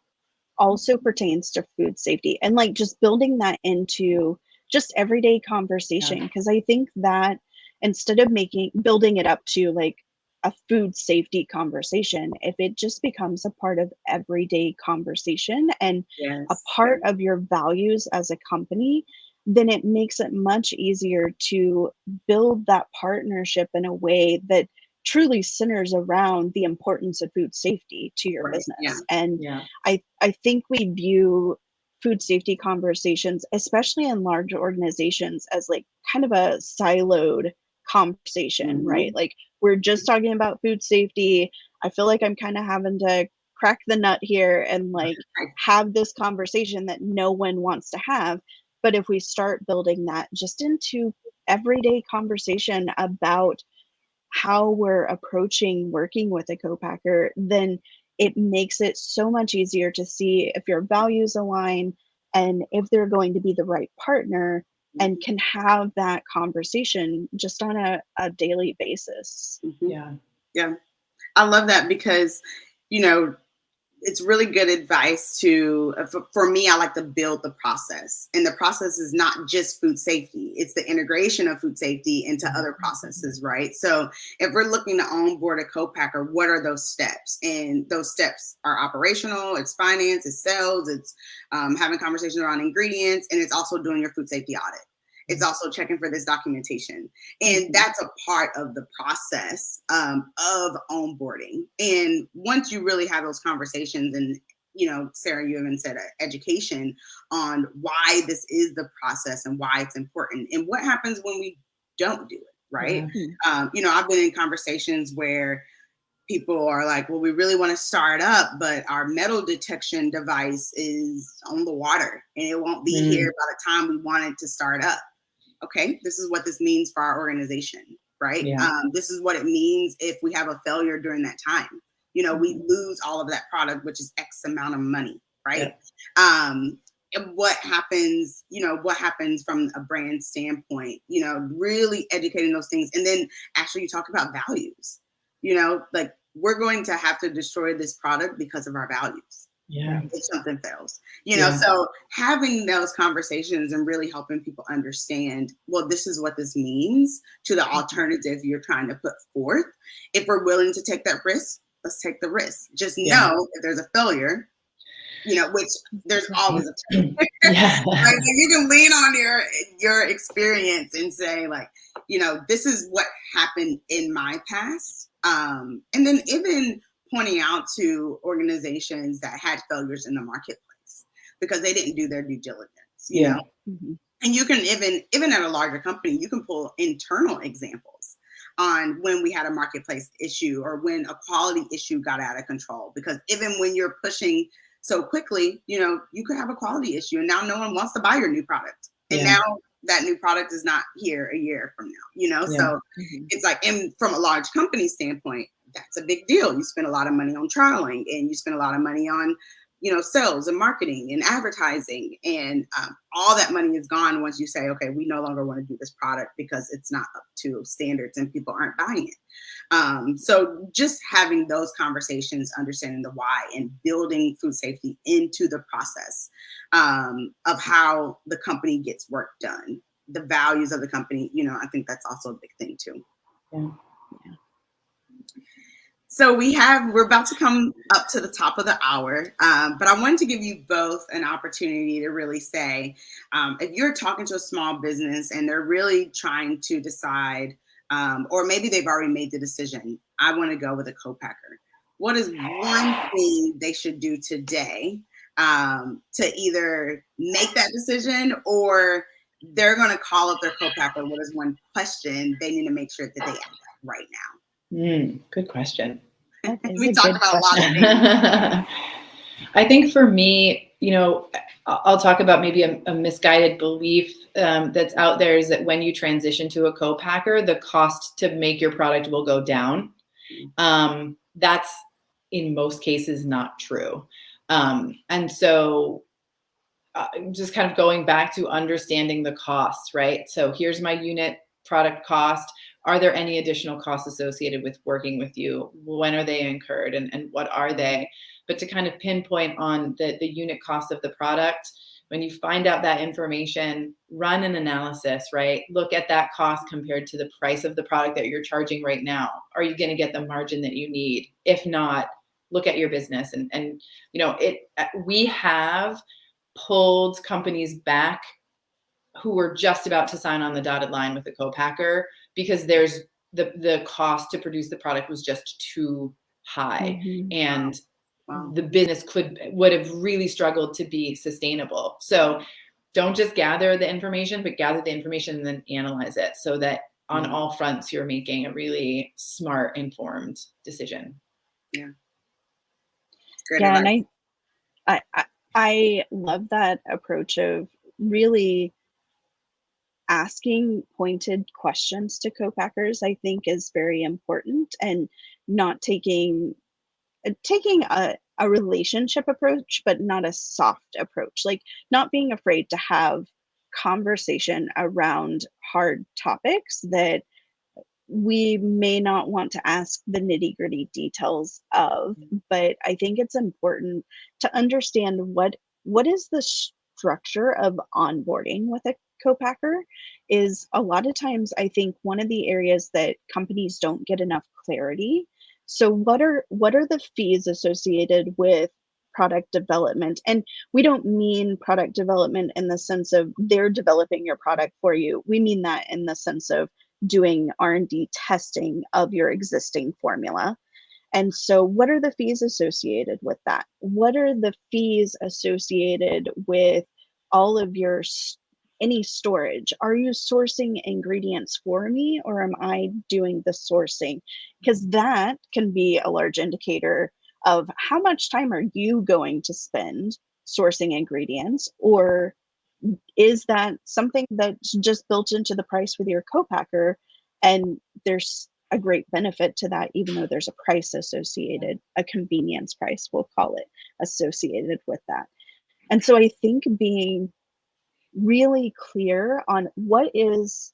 also pertains to food safety, and like just building that into just everyday conversation. Because I think that instead of building it up to like a food safety conversation, if it just becomes a part of everyday conversation and a part of your values as a company, then it makes it much easier to build that partnership in a way that truly centers around the importance of food safety to your business. And I think we view food safety conversations, especially in large organizations, as like kind of a siloed conversation, right? Like we're just talking about food safety. I feel like I'm kind of having to crack the nut here and like have this conversation that no one wants to have. But if we start building that just into everyday conversation about how we're approaching working with a co-packer, then it makes it so much easier to see if your values align and if they're going to be the right partner, and can have that conversation just on a daily basis. Yeah. I love that, because, you know, it's really good advice to, for me, I like to build the process. And the process is not just food safety. It's the integration of food safety into other processes, right? So if we're looking to onboard a co-packer, what are those steps? And those steps are operational, it's finance, it's sales, it's having conversations around ingredients, and it's also doing your food safety audit. It's also checking for this documentation. And that's a part of the process of onboarding. And once you really have those conversations, and, you know, Sarah, you even said education on why this is the process and why it's important, and what happens when we don't do it, right? You know, I've been in conversations where people are like, well, we really want to start up, but our metal detection device is on the water and it won't be here by the time we want it to start up. Okay, this is what this means for our organization, right? This is what it means if we have a failure during that time. You know, we lose all of that product, which is X amount of money, right? And what happens, you know, what happens from a brand standpoint, you know, really educating those things. And then actually you talk about values, you know, like we're going to have to destroy this product because of our values. If something fails, you know, so having those conversations and really helping people understand, well, this is what this means to the alternative you're trying to put forth. If we're willing to take that risk, let's take the risk. Just know if there's a failure, you know, which there's always a failure. Right? You can lean on your experience and say, like, you know, this is what happened in my past. And then even pointing out to organizations that had failures in the marketplace because they didn't do their due diligence, you know? And you can even at a larger company, you can pull internal examples on when we had a marketplace issue or when a quality issue got out of control. Because even when you're pushing so quickly, you know, you could have a quality issue and now no one wants to buy your new product. And now that new product is not here a year from now, you know? So it's like, and from a large company standpoint, that's a big deal. You spend a lot of money on trialing and you spend a lot of money on, you know, sales and marketing and advertising, and all that money is gone once you say, okay, we no longer want to do this product because it's not up to standards and people aren't buying it. So just having those conversations, understanding the why, and building food safety into the process of how the company gets work done, the values of the company, you know, I think that's also a big thing too. So we're about to come up to the top of the hour, but I wanted to give you both an opportunity to really say, if you're talking to a small business and they're really trying to decide, or maybe they've already made the decision, I want to go with a co-packer. What is one thing they should do today to either make that decision, or they're going to call up their co-packer? What is one question they need to make sure that they ask right now? Good question. That is We a talked good about question. a lot of things. I think for me, I'll talk about maybe a misguided belief that's out there, is that when you transition to a co-packer, the cost to make your product will go down. That's in most cases not true. And so just kind of going back to understanding the costs, right? So here's my unit product cost. Are there any additional costs associated with working with you? When are they incurred, and what are they? But to kind of pinpoint on the unit cost of the product, when you find out that information, run an analysis, right? Look at that cost compared to the price of the product that you're charging right now. Are you going to get the margin that you need? If not, look at your business. And we have pulled companies back who were just about to sign on the dotted line with a co-packer because there's the cost to produce the product was just too high. Mm-hmm. And Wow. the business would have really struggled to be sustainable. So don't just gather the information, but gather the information and then analyze it so that on all fronts you're making a really smart, informed decision. Yeah. Great Yeah, advice. and I love that approach of really asking pointed questions to co-packers. I think is very important, and not taking a relationship approach, but not a soft approach. Like, not being afraid to have conversation around hard topics that we may not want to ask the nitty-gritty details of. But I think it's important to understand what is the structure of onboarding with a co-packer. Is a lot of times, I think, one of the areas that companies don't get enough clarity. So what are the fees associated with product development? And we don't mean product development in the sense of they're developing your product for you. We mean that in the sense of doing R&D testing of your existing formula. And so what are the fees associated with that? What are the fees associated with all of your any storage? Are you sourcing ingredients for me, or am I doing the sourcing? Because that can be a large indicator of how much time are you going to spend sourcing ingredients, or is that something that's just built into the price with your co-packer, and there's a great benefit to that, even though there's a price associated, a convenience price, we'll call it, associated with that. And so I think being really clear on what is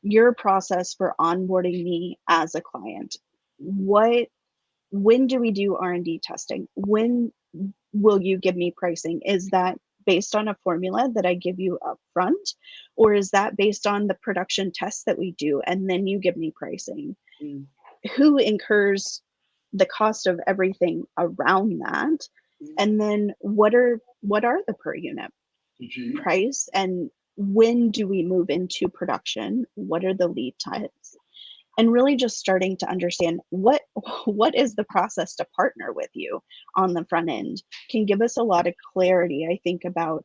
your process for onboarding me as a client. When do we do R&D testing? When will you give me pricing? Is that based on a formula that I give you up front, or is that based on the production tests that we do and then you give me pricing? Who incurs the cost of everything around that? And then what are the per unit price, and when do we move into production? What are the lead times? And really just starting to understand what is the process to partner with you on the front end can give us a lot of clarity, I think, about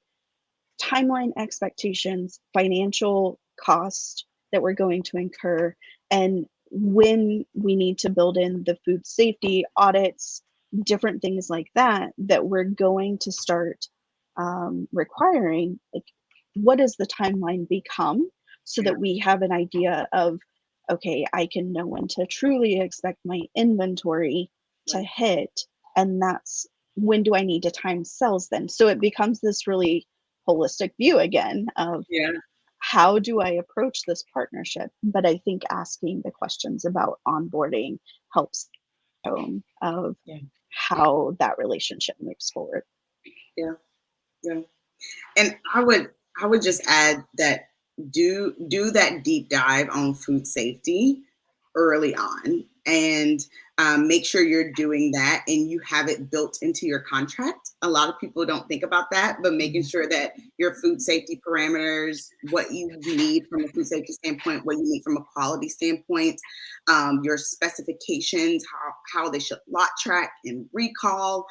timeline expectations, financial cost that we're going to incur, and when we need to build in the food safety audits, different things like that we're going to start requiring. Like, what does the timeline become, so that we have an idea of, okay, I can know when to truly expect my inventory to hit, and that's when do I need to time sales then? So it becomes this really holistic view again of how do I approach this partnership? But I think asking the questions about onboarding helps tone of how that relationship moves forward. Yeah. And I would just add that do that deep dive on food safety early on, and make sure you're doing that and you have it built into your contract. A lot of people don't think about that, but making sure that your food safety parameters, what you need from a food safety standpoint, what you need from a quality standpoint, your specifications, how they should lot track and recall,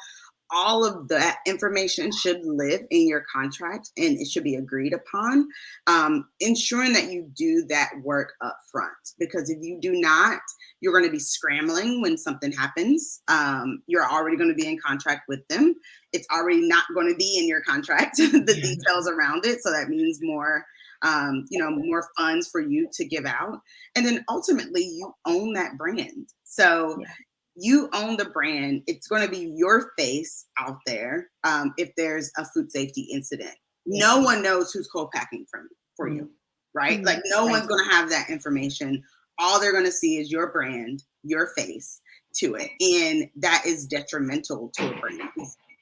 all of that information should live in your contract and it should be agreed upon, ensuring that you do that work up front. Because if you do not, you're going to be scrambling when something happens. You're already going to be in contract with them. It's already not going to be in your contract, the details around it. So that means more, more funds for you to give out. And then ultimately you own that brand. So you own the brand. It's going to be your face out there if there's a food safety incident. No one knows who's co-packing for you, right? Like no one's going to have that information. All they're going to see is your brand, your face to it. And that is detrimental to a brand.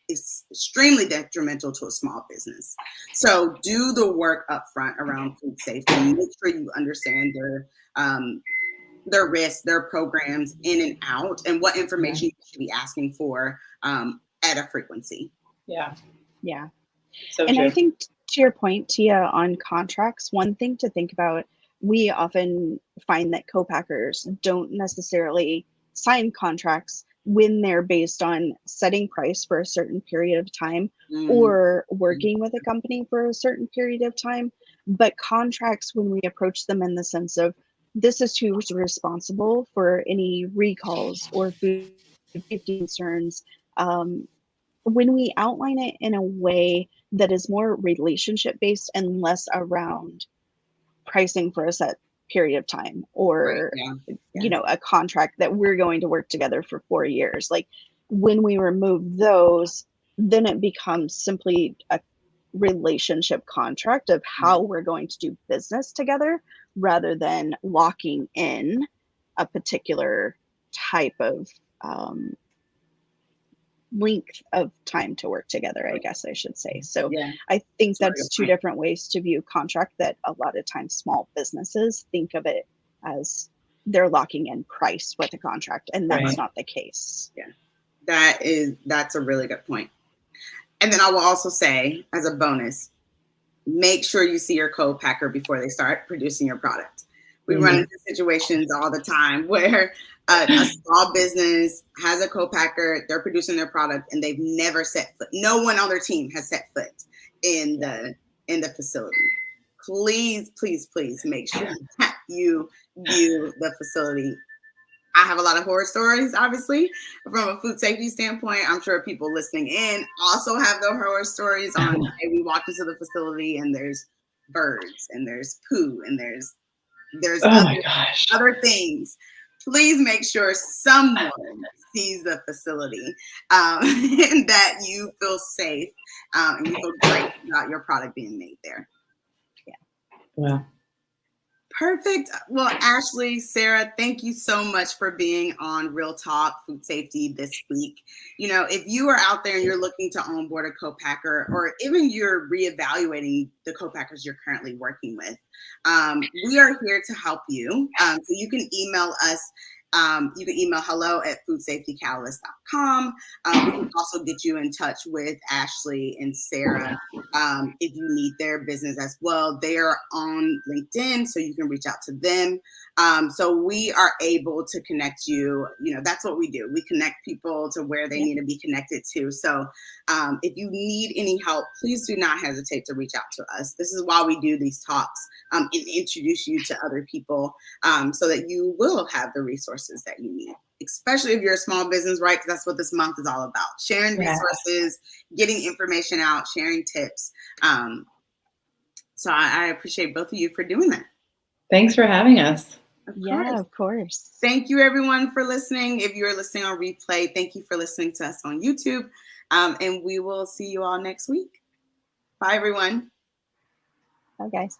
It's extremely detrimental to a small business. So do the work up front around food safety. Make sure you understand their risks, their programs in and out, and what information you should be asking for at a frequency. Yeah. So and true. I think to your point, Tia, on contracts, one thing to think about, we often find that co-packers don't necessarily sign contracts when they're based on setting price for a certain period of time or working with a company for a certain period of time. But contracts, when we approach them in the sense of this is who's responsible for any recalls or food safety concerns, when we outline it in a way that is more relationship based and less around pricing for a set period of time or a contract that we're going to work together for 4 years, like when we remove those, then it becomes simply a relationship contract of how we're going to do business together rather than locking in a particular type of length of time to work together, I guess I should say. So I think that's two different ways to view contract that a lot of times small businesses think of it as they're locking in price with a contract, and that's not the case. That's a really good point. And then I will also say, as a bonus, make sure you see your co-packer before they start producing your product. We run into situations all the time where a small business has a co-packer, they're producing their product, and they've never set foot. No one on their team has set foot in the facility. Please, please, please make sure that you view the facility. I have a lot of horror stories, obviously, from a food safety standpoint. I'm sure people listening in also have their horror stories on, hey, we walked into the facility and there's birds and there's poo and there's other things. Please make sure someone sees the facility and that you feel safe and you feel great about your product being made there. Wow. Perfect. Well, Ashley, Sarah, thank you so much for being on Real Talk Food Safety this week. If you are out there and you're looking to onboard a co-packer, or even you're reevaluating the co-packers you're currently working with, we are here to help you. So you can email us. You can email hello@foodsafetycatalyst.com. We can also get you in touch with Ashley and Sarah if you need their business as well. They are on LinkedIn, so you can reach out to them. So we are able to connect you. That's what we do. We connect people to where they need to be connected to. So if you need any help, please do not hesitate to reach out to us. This is why we do these talks and introduce you to other people so that you will have the resources that you need, especially if you're a small business, right? Because that's what this month is all about. Sharing resources, getting information out, sharing tips. So I appreciate both of you for doing that. Thanks for having us. Of course. Thank you, everyone, for listening. If you're listening on replay, thank you for listening to us on YouTube. And we will see you all next week. Bye, everyone. Bye, guys.